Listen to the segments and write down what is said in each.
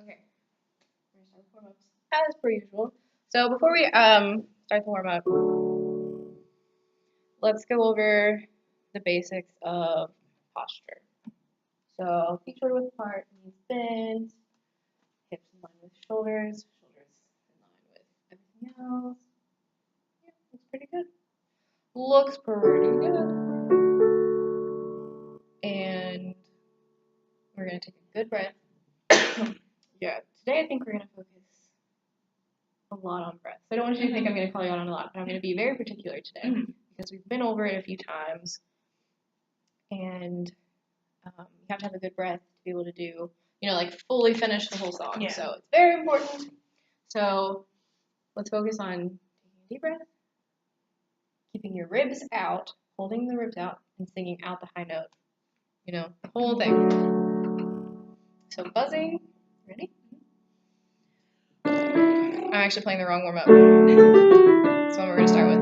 Okay. We're gonna start with warm-ups as per usual. So before we start the warm-up, let's go over the basics of posture. So feet shoulder width apart, knees bent, hips in line with shoulders, shoulders in line with everything else. Yeah, looks pretty good. Looks pretty good. And we're gonna take a good breath. Yeah, today I think we're gonna focus a lot on breath. So I don't want you to think I'm gonna call you out on a lot, but I'm gonna be very particular today because we've been over it a few times, and you have to have a good breath to be able to do, like fully finish the whole song. Yeah. So it's very important. So let's focus on taking a deep breath, keeping your ribs out, holding the ribs out, and singing out the high note. The whole thing. So buzzing. Ready? I'm actually playing the wrong warm-up. That's what we're going to start with.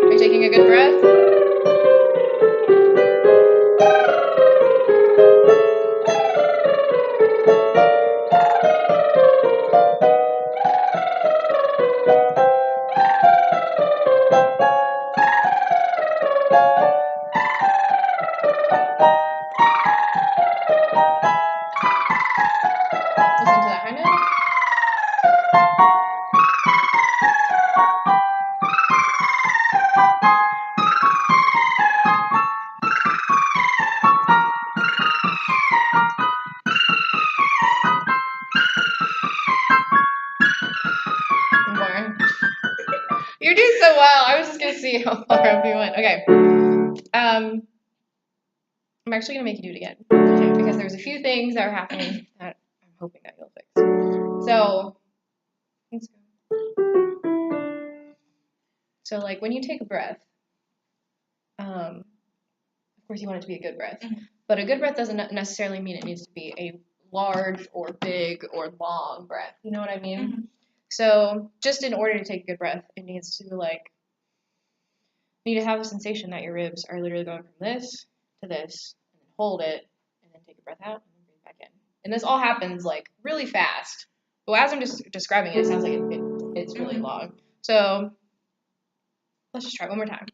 Are you taking a good breath? Listen to that high note. More. You're doing so well. I was just going to see how far up you went. Okay. I'm actually going to make you do it again. Okay. Because there's a few things that are happening that I'm hoping that you'll fix. So, let's go. So, like, when you take a breath, of course you want it to be a good breath. But a good breath doesn't necessarily mean it needs to be a large or big or long breath. You know what I mean? Mm-hmm. So just in order to take a good breath, it needs to have a sensation that your ribs are literally going from this to this, and then hold it, and then take a breath out, and then breathe back in. And this all happens like really fast. But as I'm just describing it, it sounds like it's really long. So let's just try it one more time.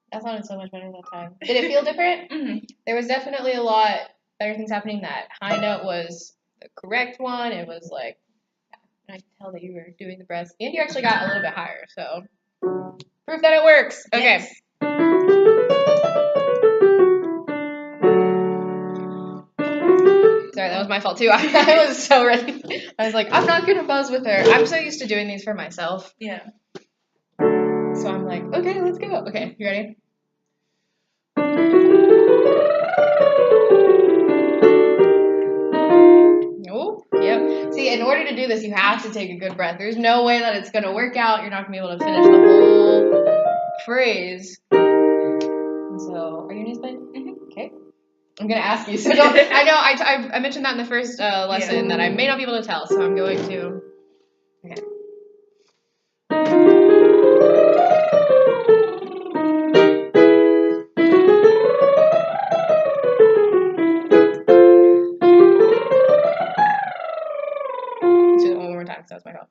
That sounded so much better that time. Did it feel different? Mm-hmm. There was definitely a lot better things happening. That high note was the correct one. It was like, and I could tell that you were doing the breaths. And you actually got a little bit higher. So, proof that it works. Okay. Yes. Sorry, that was my fault too. I was so ready. I was like, I'm not going to buzz with her. I'm so used to doing these for myself. Yeah. So I'm like, okay, let's go. Okay, you ready? Oh, yep. See, in order to do this, you have to take a good breath. There's no way that it's going to work out. You're not going to be able to finish the whole phrase. And so, are your knees bent? Mm-hmm. Okay. I'm going to ask you. So I know I mentioned that in the first lesson that I may not be able to tell, so I'm going to. Okay. Let's do it one more time because that was my fault.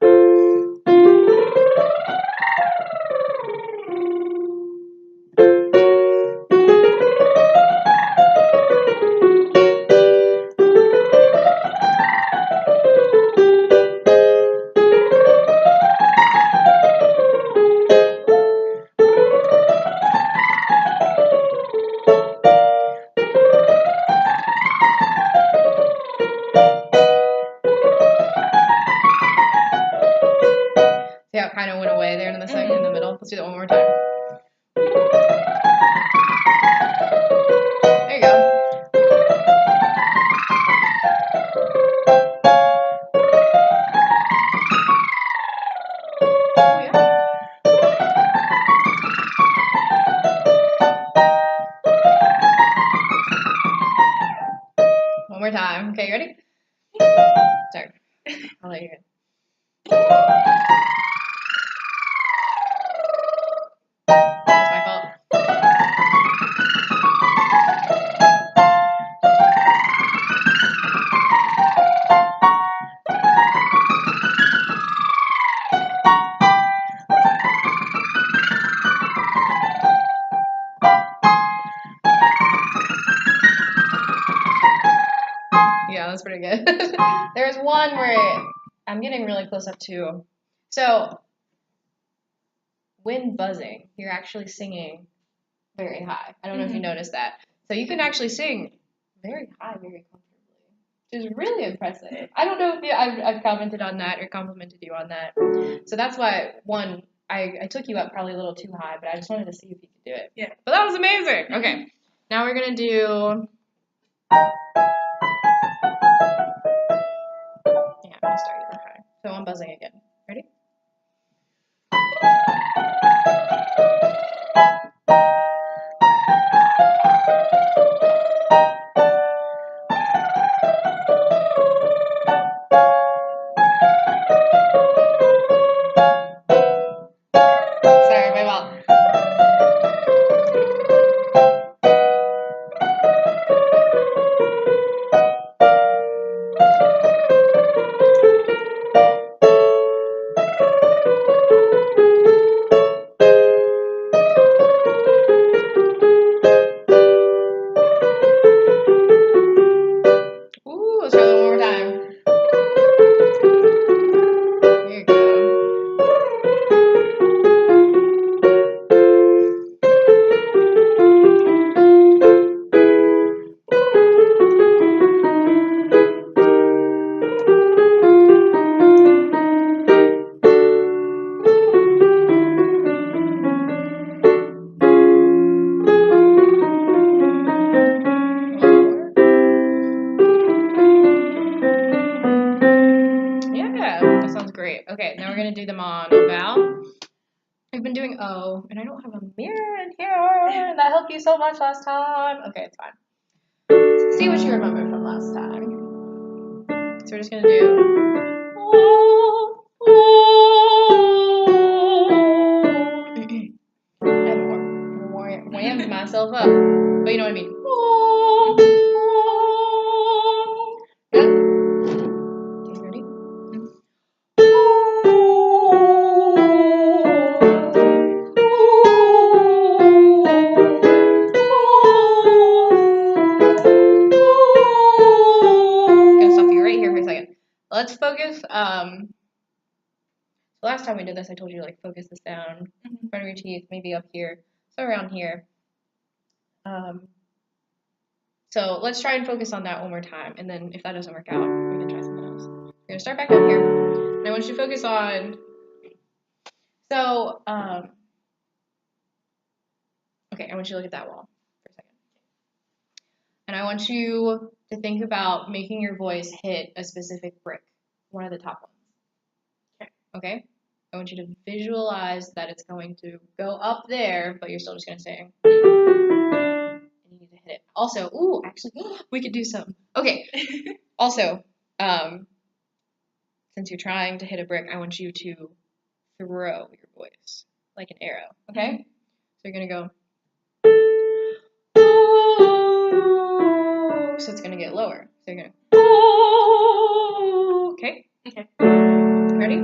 Let's do that one more time. There you go. Oh, yeah. One more time. Okay, you ready? Sorry. I'll let you go. That's my fault. Yeah, that's pretty good. There's one where I'm getting really close up to. So, when buzzing, you're actually singing very high. I don't know if you noticed that. So you can actually sing very high, very comfortably, which is really impressive. I don't know if I've commented on that or complimented you on that. So that's why, one, I took you up probably a little too high, but I just wanted to see if you could do it. Yeah. But that was amazing. Okay, now we're going to do... Yeah, I'm going to start really high. So I'm buzzing again. Ready? Sorry, my fault. Ooh, let's try that one more time. There you go. Yeah, that sounds great. Okay, now we're gonna do them on a vowel. We've been doing O, and I don't have a mirror in here. That helped you so much last time. Okay, it's fine. Let's see what you remember from last time. So we're just gonna do. I whammed myself up, but you know what I mean. Yeah. Okay, ready? I'm gonna stop you right here for a second. Let's focus. Last time we did this, I told you like focus this down in front of your teeth, maybe up here, so around here. So let's try and focus on that one more time, and then if that doesn't work out, we can try something else. We're gonna start back up here, and I want you to focus on. So, okay, I want you to look at that wall for a second, and I want you to think about making your voice hit a specific brick, one of the top ones. Okay. I want you to visualize that it's going to go up there, but you're still just gonna sing. And you need to hit it. Also, ooh, actually, we could do some. Okay. Also, since you're trying to hit a brick, I want you to throw your voice like an arrow. Okay. So you're gonna go. So it's gonna get lower. So you're gonna. Okay. Okay. Ready?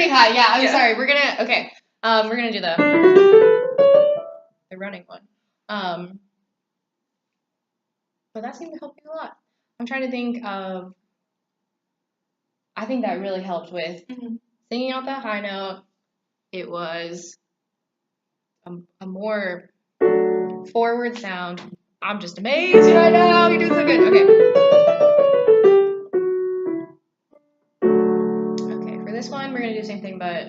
pretty high. Yeah, I'm sorry. We're gonna do the running one. But that seemed to help you a lot. I'm trying to think of. I think that really helped with singing out that high note. It was a more forward sound. I'm just amazed right now. You're doing so good. Okay, for this one, we're gonna do the same thing, but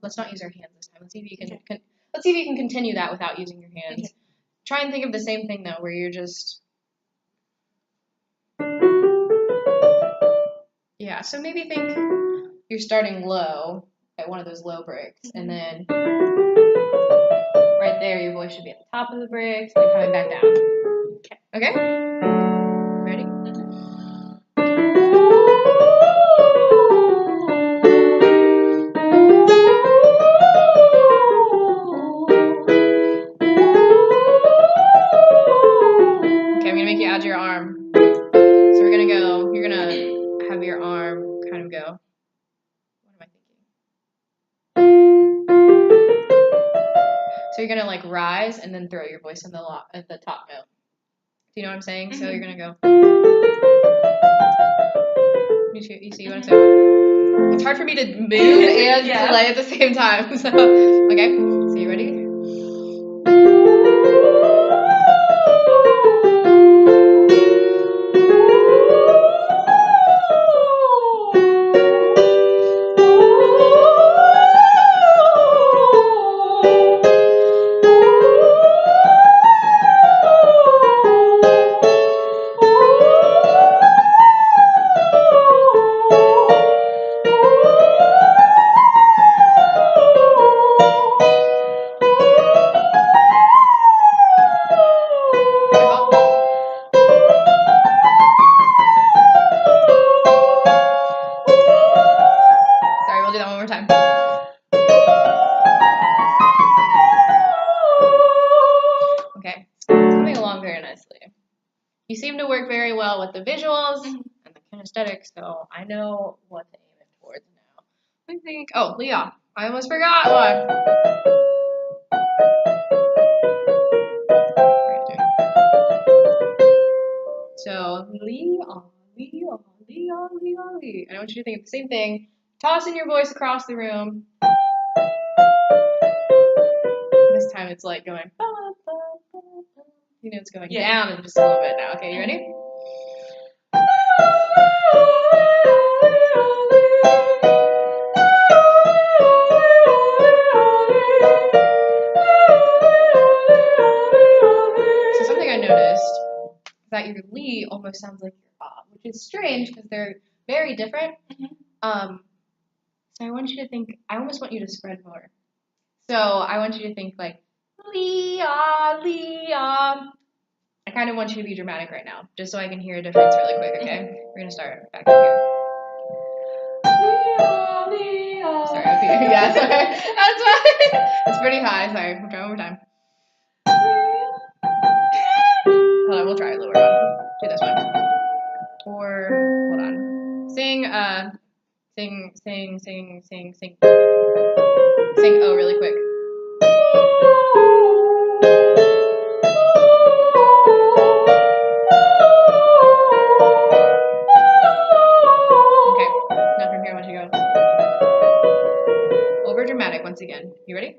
let's not use our hands this time. Let's see if you can. Let's see if you can continue that without using your hands. Okay. Try and think of the same thing though, where you're just. Yeah. So maybe think you're starting low at one of those low bricks, and then right there, your voice should be at the top of the bricks, and coming back down. Okay. Ready? Make you add your arm. So we're gonna go, you're gonna have your arm kind of go. What am I thinking? So you're gonna like rise and then throw your voice in at the top note. Do you know what I'm saying? So you're gonna go. You see what I'm saying? It's hard for me to move and play at the same time. So okay. So you ready? You seem to work very well with the visuals and the kinesthetics, so I know what to aim it towards now. I think, oh, Leon. I almost forgot one. So, Leon. And I want you to think of the same thing. Toss in your voice across the room. This time it's like going, you know, it's going down and just a little bit now. Okay, you ready? So something I noticed is that your Lee almost sounds like your Ah, which is strange because they're very different. So I want you to think, I almost want you to spread more. So I want you to think like, Leon. I kind of want you to be dramatic right now, just so I can hear a difference really quick, okay? We're going to start back up here. Sorry, up here. Yeah, sorry. That's fine. It's pretty high. Sorry. We'll try one more time. Hold on, we'll try it lower on. Do this one. Or, hold on. Sing oh really quick. Okay, now from here I want you to go. Over dramatic once again. You ready?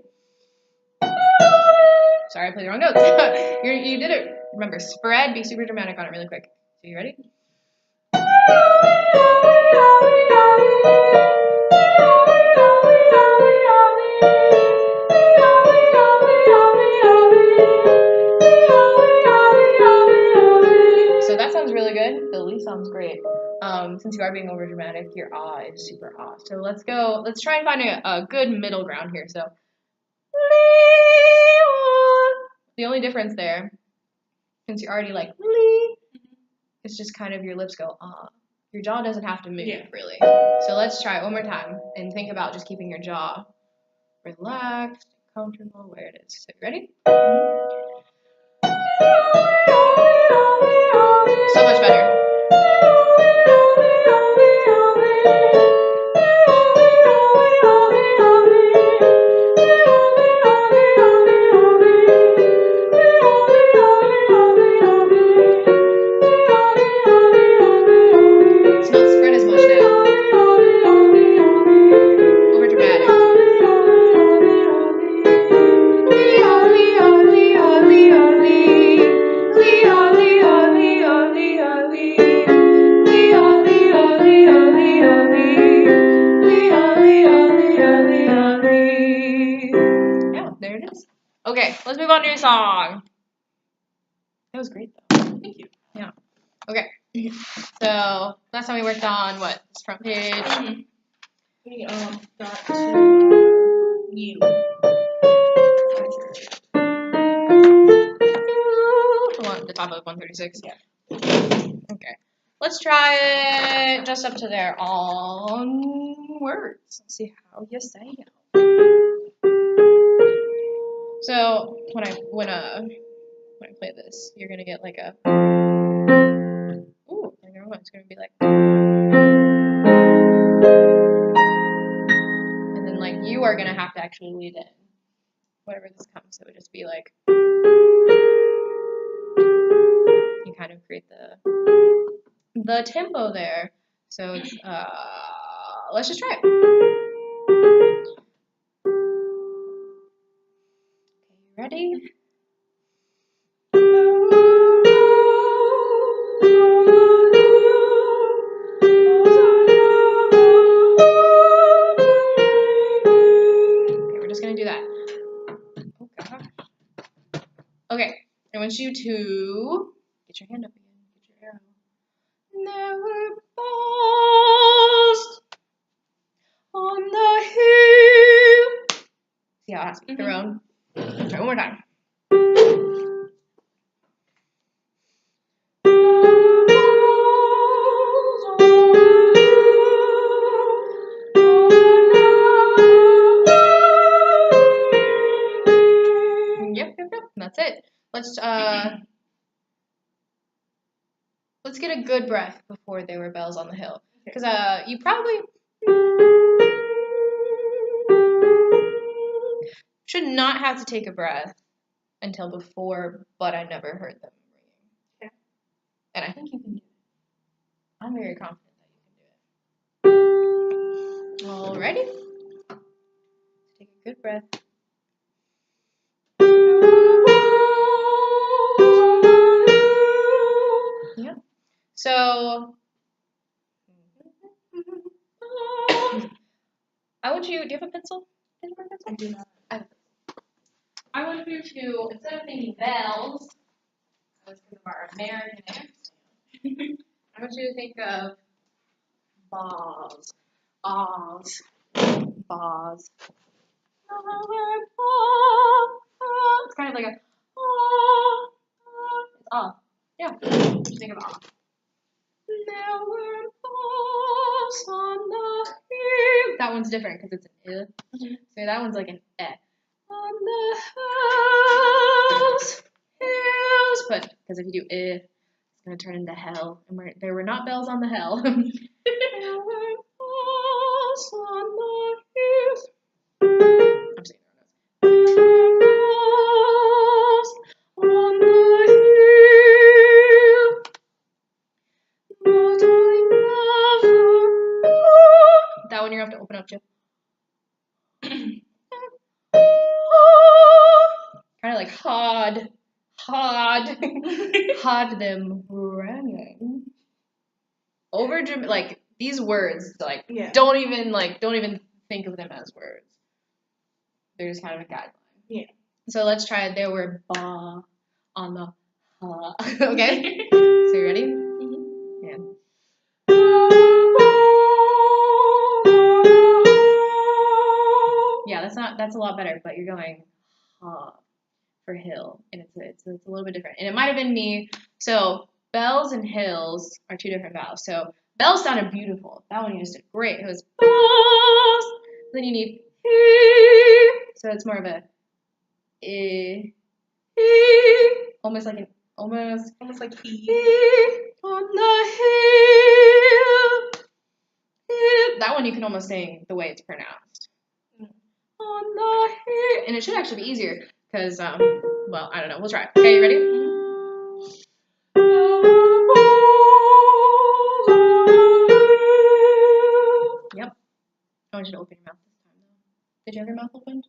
Sorry, I played the wrong notes. You did it. Remember, spread, be super dramatic on it really quick. So you ready? So that sounds really good. The Lee sounds great. Since you are being over dramatic, your ah is super ah. So let's try and find a good middle ground here. So the only difference there, since you're already like Lee, it's just kind of your lips go ah. Your jaw doesn't have to move really. So let's try it one more time and think about just keeping your jaw relaxed, comfortable where it is. So you ready? So much better. Okay, let's move on to your song. That was great though. Thank you. Yeah. Okay. So last time we worked on what? This front page. Mm-hmm. We got to you. The top of 136. Yeah. Okay. Let's try it just up to there on words. Let's see how you say it. So when I play this, you're gonna get like a ooh, I don't know, it's gonna be like, and then like you are gonna have to actually lead in. Whatever this comes, it would just be like you kind of create the tempo there. So it's let's just try it. Okay, you ready? Okay, we're just gonna do that. Oh god. Okay, I want you to get your hand up again. Get your arrow. Never paused on the hill. See how it has to be thrown? Try one more time. Yep. That's it. Let's get a good breath before there were bells on the hill. Because you probably should not have to take a breath until before, but I never heard them ringing. Okay. And I think you can do it. I'm very confident that you can do it. Alrighty. Take a good breath. Yeah. So I want you. Do you have a pencil? I do not. I want you to, instead of thinking bells, because of our American accent, I want you to think of balls. Ahs. Bars. It's kind of like a it's ah. Yeah. Just think of ah. There were balls on the hill. That one's different because it's an I. So that one's like an eh. On the hills. But because if you do it's gonna turn into hell. And there were not bells on the hell. There were balls on the hills. I'm saying there were bells on the hill. But I never. That one you're gonna have to open up, Chip. Kind of like hard them running. Over like these words, like don't even think of them as words. They're just kind of a guideline. Yeah. So let's try it. There were ba on the ha. Okay. So you ready? Yeah. Yeah, that's a lot better, but you're going ha for hill, and it's a little bit different. And it might have been me. So bells and hills are two different vowels. So bells sounded beautiful. That one you just did great. It was bells. Then you need so it's more of a almost like an almost like on the hill. That one you can almost sing the way it's pronounced. On the hill, and it should actually be easier because well, I don't know. We'll try. Okay, you ready? Yep. I want you to open your mouth this time, though. Did you have your mouth opened?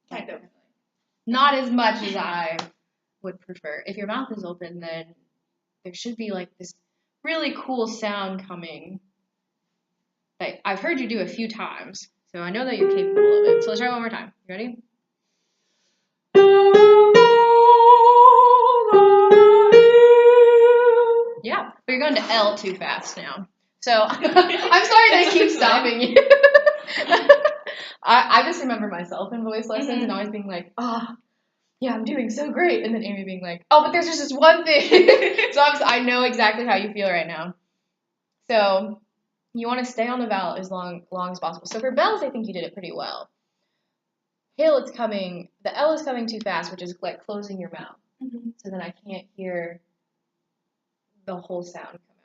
Kind of. Not as much as I would prefer. If your mouth is open, then there should be like this really cool sound coming that I've heard you do a few times. So I know that you're capable of it. So let's try it one more time. You ready? Yeah, but you're going to L too fast now. So I'm sorry that I keep stopping you. I just remember myself in voice lessons and always being like, yeah, I'm doing so great. And then Amy being like, oh, but there's just this one thing. So I know exactly how you feel right now. So you want to stay on the vowel as long as possible. So for vowels, I think you did it pretty well. Hill, the L is coming too fast, which is like closing your mouth. So then I can't hear the whole sound come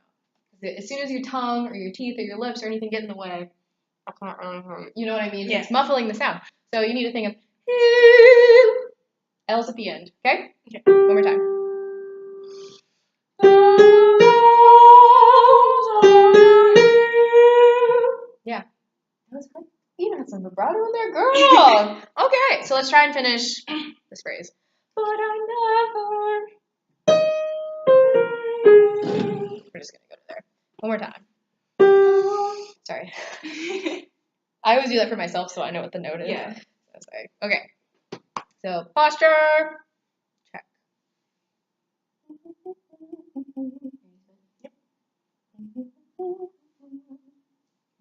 out. As soon as your tongue or your teeth or your lips or anything get in the way, I can't really hear you. You know what I mean? Yeah. It's muffling the sound. So you need to think of L's at the end. Okay? Okay. One more time. Yeah. That was great. You even had some vibrato in there, girl. Okay, so let's try and finish this phrase. But I never. We're just gonna go to there. One more time. Sorry. I always do that for myself so I know what the note is. Yeah. So sorry. Okay. So posture. Check. Yep.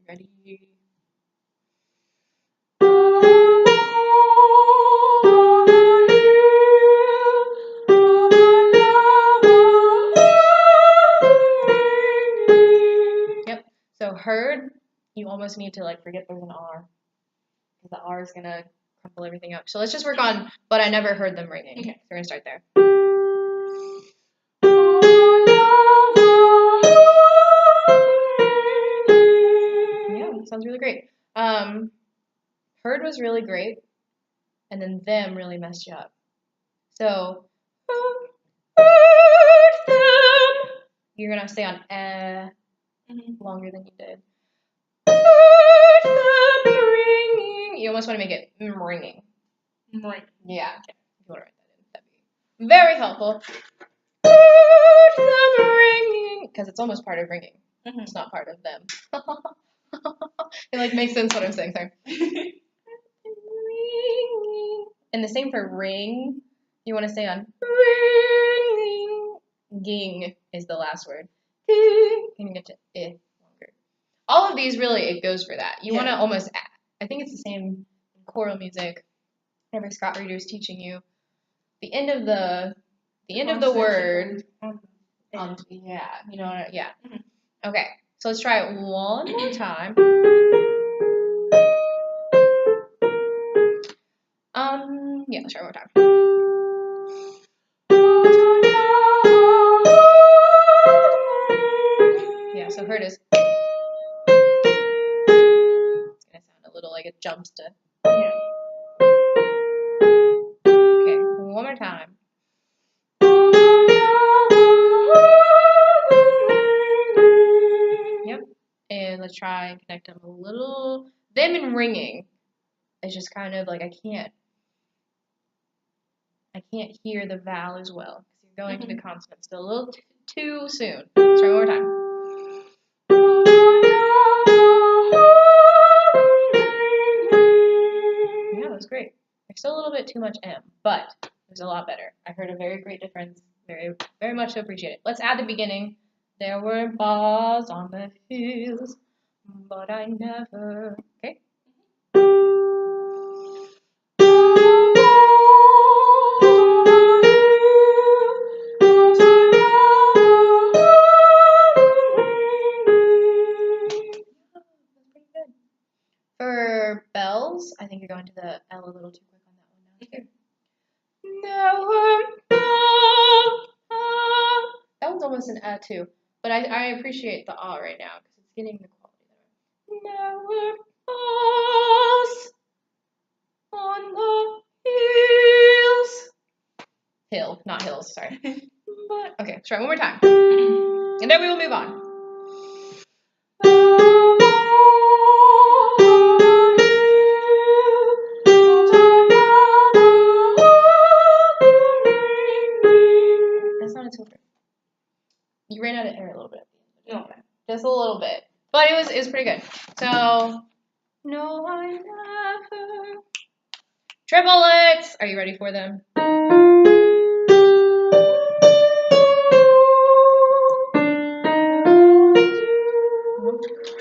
Ready. Yep. So heard, you almost need to like forget there's an R. Because the R is gonna crumple everything up. So let's just work on but I never heard them ringing. Okay. So we're gonna start there. Yeah, sounds really great. Heard was really great, and then them really messed you up. So heard them. You're gonna stay on longer than you did. Heard them ringing. You almost want to make it ringing. Right. Yeah. Okay. If you want to write that in, that'd be very helpful. Heard them ringing, because it's almost part of ringing. It's not part of them. It like makes sense what I'm saying. Sorry. Ringing. And the same for ring. You want to stay on ringing. Ging is the last word. You can get to longer. All of these really, it goes for that. You want to almost, I think it's the same in choral music. Whenever Scott Reader is teaching you, the end of the word. Yeah, you know what? Yeah. Okay, so let's try it one more time. Yeah, let's try it one more time. Yeah, so heard is. It's gonna sound a little like it jumps to. Yeah. Okay, one more time. Yep. And let's try and connect them a little. Them and ringing. It's just kind of like I can't hear the vowel as well because you're going to the consonant still a little too soon. Let's try one more time. Yeah, that was great. There's still a little bit too much M, but it was a lot better. I heard a very great difference. Very, very much so appreciate it. Let's add the beginning. There were bars on the hills, but I never. Okay. For bells, I think you're going to the L a little too quick on that one. Okay. That one's almost an too, but I appreciate the right now because it's getting the quality there. There balls on the hills. Hill, not hills, sorry. But okay, let's try one more time. And then we will move on. That sounded so great. You ran out of air a little bit at the end. Okay. Just a little bit. But it was pretty good. So no, I never Triplets! Are you ready for them? We're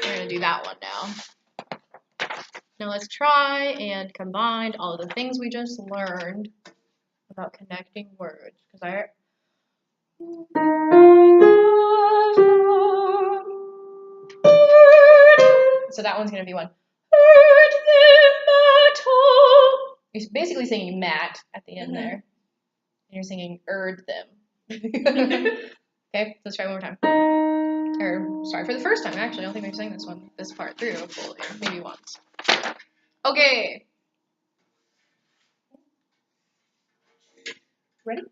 gonna do that one now. Now let's try and combine all of the things we just learned about connecting words. So that one's gonna be one. You're basically singing mat at the end there. And you're singing erd them. Okay, let's try one more time. Or sorry, for the first time actually. I don't think we've sang this part through fully. Maybe once. Okay. Ready?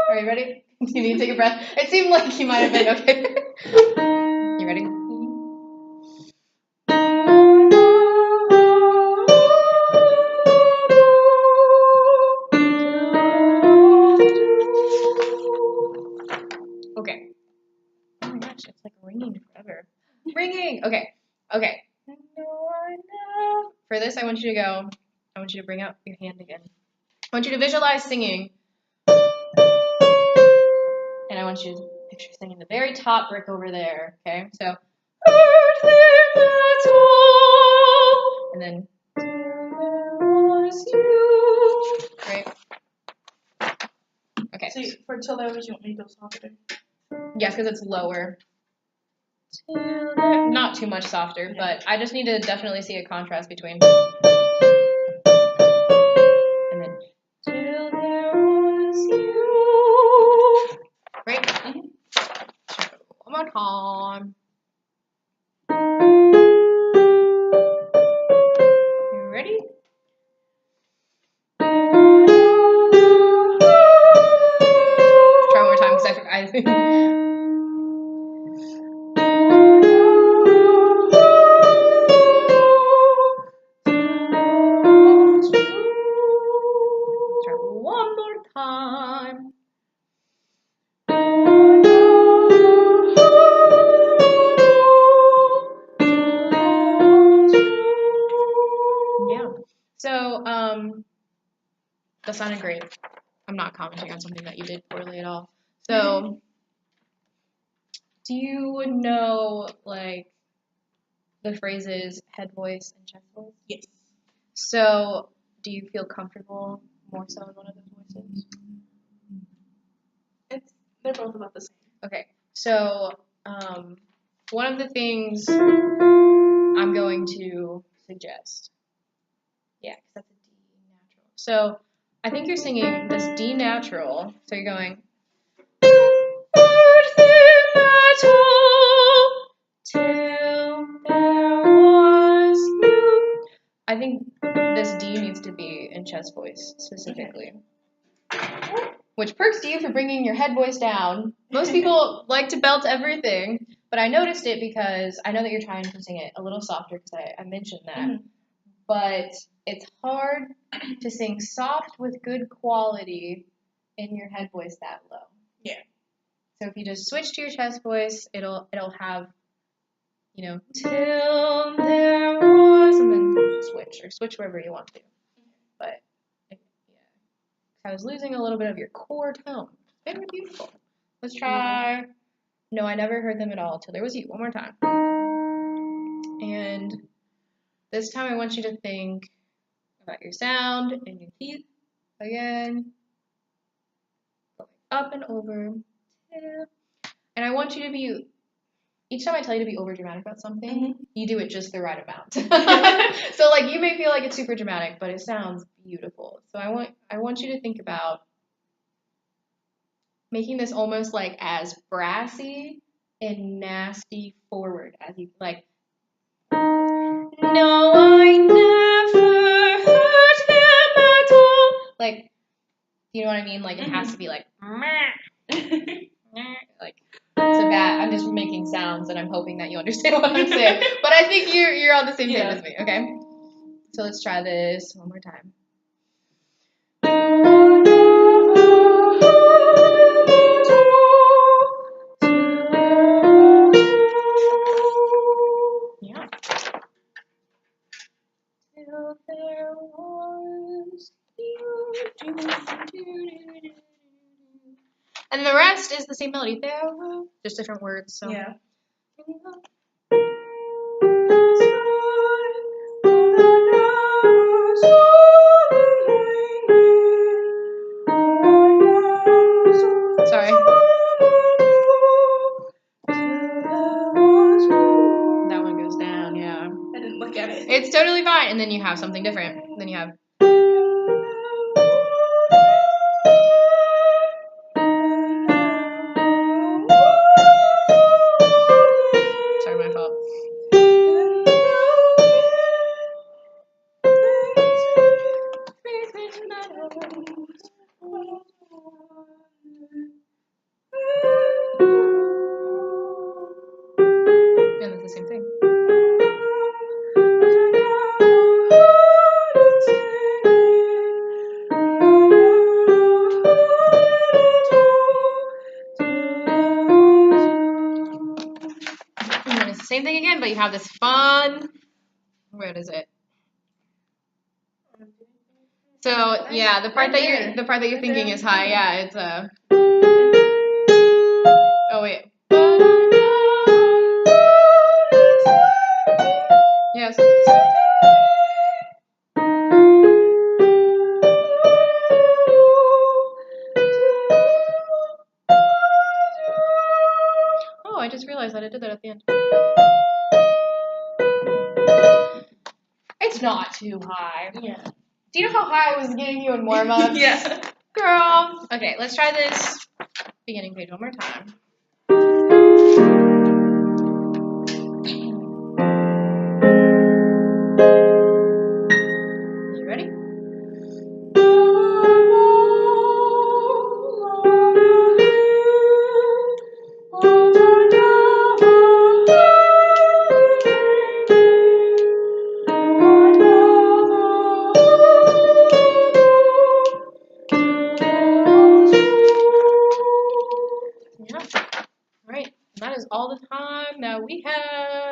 Are you ready? Do you need to take a breath? It seemed like you might have been. Okay. You ready? Okay. Oh my gosh, it's like ringing forever. Ringing! Okay. Okay. For this, I want you to bring up your hand again. I want you to visualize singing. And I want you to picture singing the very top brick over there. Okay? So, and then, right? Okay. So for till there was, you want me to go softer? Yes, because it's lower. Not too much softer, but I just need to definitely see a contrast between. And then, till there was you. Right? One more time. You ready? Try one more time because I think. Try one more time. Yeah. So, that sounded great. I'm not commenting on something that you did poorly at all. So, do you know, like, the phrases head voice and chest voice? Yes. So, do you feel comfortable more so in one of those voices? They're both about the same. Okay. So, one of the things I'm going to suggest. Yeah, because that's a D natural. So, I think you're singing this D natural. So, you're going. Till there was you. I think this D needs to be in chest voice specifically. Which perks to you for bringing your head voice down. Most people like to belt everything, but I noticed it because I know that you're trying to sing it a little softer because I mentioned that. Mm-hmm. But it's hard to sing soft with good quality in your head voice that low. Yeah. So if you just switch to your chest voice, it'll have, till there was, and then switch wherever you want to. But yeah, I was losing a little bit of your core tone. Very beautiful. Let's try. No, I never heard them at all till there was you. One more time. And this time I want you to think about your sound and your teeth again. Up and over. And I want you to be, each time I tell you to be over dramatic about something, you do it just the right amount. So like you may feel like it's super dramatic, but it sounds beautiful. So I want you to think about making this almost like as brassy and nasty forward as you like. No, I never heard them at all. Like, you know what I mean? Like it has to be like, like. So bad. I'm just making sounds, and I'm hoping that you understand what I'm saying. But I think you're on the same page as me. Okay. So let's try this one more time. Yeah. the rest is the same melody. Just different words. So. Yeah. Sorry. That one goes down, yeah. I didn't look at it. It's totally fine. And then you have something different. Then you have. Sorry, my fault. And it's the same thing. And then it's the same thing again, but you have this fun. What is it? So yeah, the part that you're thinking is high. Yeah, it's Oh wait. Yes. Oh, I just realized that I did that at the end. It's not too high. Yeah. Do you know how high I was getting you in warm-ups? Yeah. Girl. Okay, let's try this beginning page one more time. You ready? Yeah. All right. That is all the time that we have.